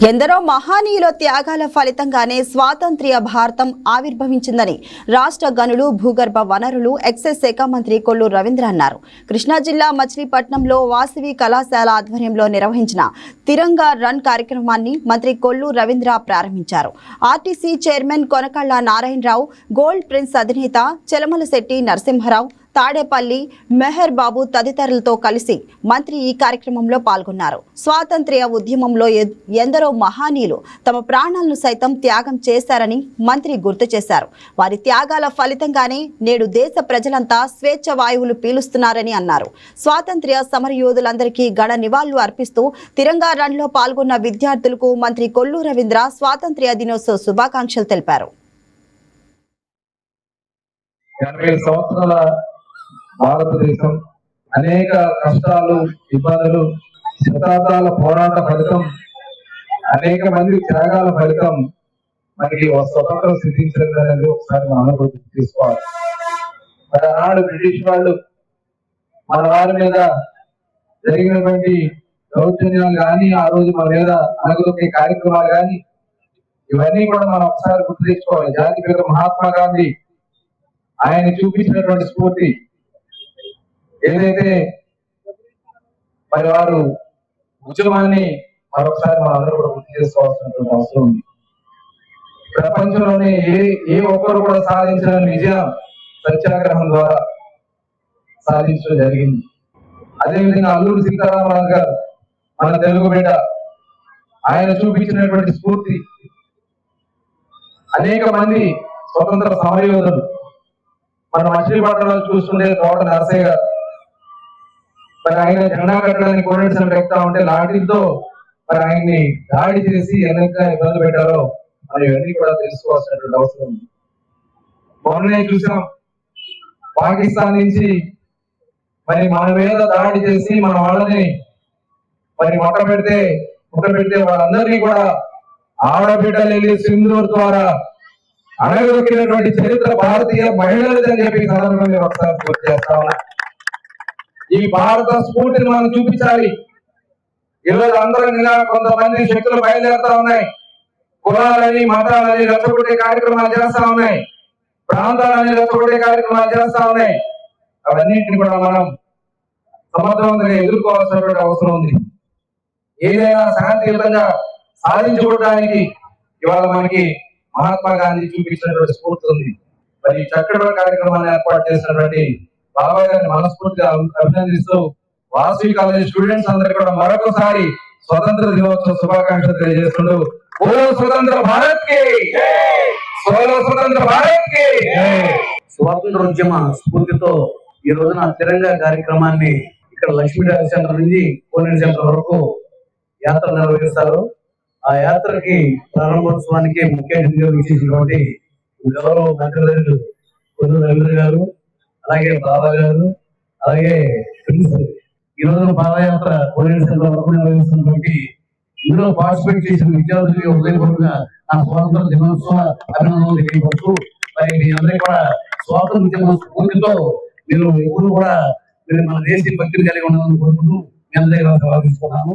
ఎందరో మహానీయుల త్యాగాల ఫలితంగానే స్వాతంత్ర్య భారతం ఆవిర్భవించిందని రాష్ట్ర గనులు భూగర్భ వనరులు ఎక్సైజ్ శాఖ మంత్రి కొల్లు రవీంద్ర అన్నారు. కృష్ణా జిల్లా మచిలీపట్నంలో వాసవి కళాశాల ఆధ్వర్యంలో నిర్వహించిన తిరంగా రన్ కార్యక్రమాన్ని మంత్రి కొల్లు రవీంద్ర ప్రారంభించారు. RTC chairman Konakalla Narayana Rao, Gold Prince అధినేత చెలమలశెట్టి నరసింహారావు, తాడేపల్లి మెహర్ బాబు తదితరులతో కలిసి మంత్రి ఈ కార్యక్రమంలో పాల్గొన్నారు. స్వాతంత్ర్య ఉద్యమంలో ఎందరో మహానీయులు తమ ప్రాణాలను సైతం త్యాగం చేశారని మంత్రి గుర్తు చేశారు. వారి త్యాగాల ఫలితంగానే నేడు దేశ ప్రజలంతా స్వేచ్ఛ వాయువులు పీలుస్తున్నారని అన్నారు. స్వాతంత్ర్య సమరయోధులందరికీ ఘన నివాళులు అర్పిస్తూ తిరంగా రన్లో పాల్గొన్న విద్యార్థులకు మంత్రి కొల్లు రవీంద్ర స్వాతంత్ర్య దినోత్సవ శుభాకాంక్షలు తెలిపారు. భారతదేశం అనేక కష్టాలు, ఇబ్బందులు, శతాబ్దాల పోరాట ఫలితం, అనేక మంది త్యాగాల ఫలితం మనకి స్వతంత్రం సిద్ధించలేదు. ఒకసారి మనం అనుభూతి తీసుకోవాలి. మరి ఆనాడు బ్రిటిష్ వాళ్ళు మన వారి మీద జరిగినటువంటి దౌర్జన్యాలు కానీ, ఆ రోజు మన మీద అనగదొక్కే కార్యక్రమాలు కానీ, ఇవన్నీ కూడా మనం ఒకసారి గుర్తు తెచ్చుకోవాలి. జాతిపిత మహాత్మా గాంధీ ఆయన చూపించినటువంటి స్ఫూర్తి ఏదైతే మరి వారు ఉద్యమాన్ని మరొకసారి మనం అందరూ కూడా గుర్తు చేసుకోవాల్సినటువంటి అవసరం ఉంది. ప్రపంచంలోనే ఏ ఒక్కరు కూడా సాధించిన విజయం సత్యాగ్రహం ద్వారా సాధించడం జరిగింది. అదేవిధంగా అల్లూరి సీతారామరాజు గారు మన తెలుగు బిడ్డ, ఆయన చూపించినటువంటి స్ఫూర్తి అనేక మంది స్వతంత్ర సమరయోధులు మన మచిలీపట్నంలో చూస్తుంటే తోట నరసయ్య గారు, మరి ఆయన జెండా కట్టడానికి కోనేటిసంట ఎక్కుతా ఉంటే లాఠీలతో మరి ఆయన్ని దాడి చేసి ఎంత ఇబ్బంది పెట్టారో మనం ఇవన్నీ కూడా తెలుసుకోవాల్సినటువంటి అవసరం ఉంది. మొన్నే చూసాం, పాకిస్తాన్ నుంచి మరి మన మీద దాడి చేసి మన వాళ్ళని మరి ముట్ట పెడితే వాళ్ళందరినీ కూడా ఆడబిడ్డలు వెళ్ళి సింధూర్ ద్వారా అణగదొక్కినటువంటి చరిత్ర భారతీయ మహిళలదని చెప్పి సందర్భంగా ఒకసారి పూర్తి చేస్తా ఉన్నా. ఈ భారత స్ఫూర్తిని మనం చూపించాలి. ఈరోజు అందరం కొంతమంది శక్తులు బయలుదేరుతా ఉన్నాయి. కులాలని, మతాలని రెచ్చగొట్టే కార్యక్రమాలు చేస్తా ఉన్నాయి. ప్రాంతాలని రెచ్చగొట్టే కార్యక్రమాలు చేస్తా ఉన్నాయి. అవన్నింటిని కూడా మనం సమర్థవంతంగా ఎదుర్కోవాల్సినటువంటి అవసరం ఉంది. ఏదైనా శాంతియుతంగా సాధించుకోవడానికి ఇవాళ మనకి మహాత్మా గాంధీ చూపించినటువంటి స్ఫూర్తి ఉంది. మరి చక్కటి కార్యక్రమాన్ని ఏర్పాటు చేసినటువంటి బాబాయ్ గారిని మనస్ఫూర్తిగా అభినందిస్తూ వాసవి కాలేజ్ స్టూడెంట్స్ అందరికీ కూడా మరొకసారి స్వతంత్ర దినోత్సవ శుభాకాంక్షలు తెలియజేస్తుంటూ స్వతంత్ర భారత్ కి స్వతంత్ర భారత్ కి స్వాతంత్రోద్యమ స్ఫూర్తితో ఈ రోజున తిరంగా కార్యక్రమాన్ని ఇక్కడ లక్ష్మీనగర్ సెంటర్ నుంచి కోనేటి సెంటర్ వరకు యాత్ర నిర్వహిస్తారు. ఆ యాత్రకి ప్రారంభోత్సవానికి ముఖ్య అతిథిగా విచ్చేసినటువంటి గౌరవ మంత్రులు కొల్లు రవీంద్ర గారు, అలాగే బాబా గారు, అలాగే ఈ రోజు పాదయాత్ర కోనేటి సెంటర్ వరకు నిర్వహిస్తున్నటువంటి ఇందులో పార్టిసిపేట్ చేసిన విద్యార్థులకి ఉదయపూర్వకంగా నా స్వాతంత్ర దినోత్సవ అభినందనలు తెలియపరుస్తూ మరి మీ అందరికీ కూడా స్వాతంత్ర స్ఫూర్తితో మీరు ఎప్పుడు కూడా మన దేశ భక్తిని కలిగి ఉండాలని కోరుకుంటూ మీ అందరికీ సవాల్ తీసుకున్నాను.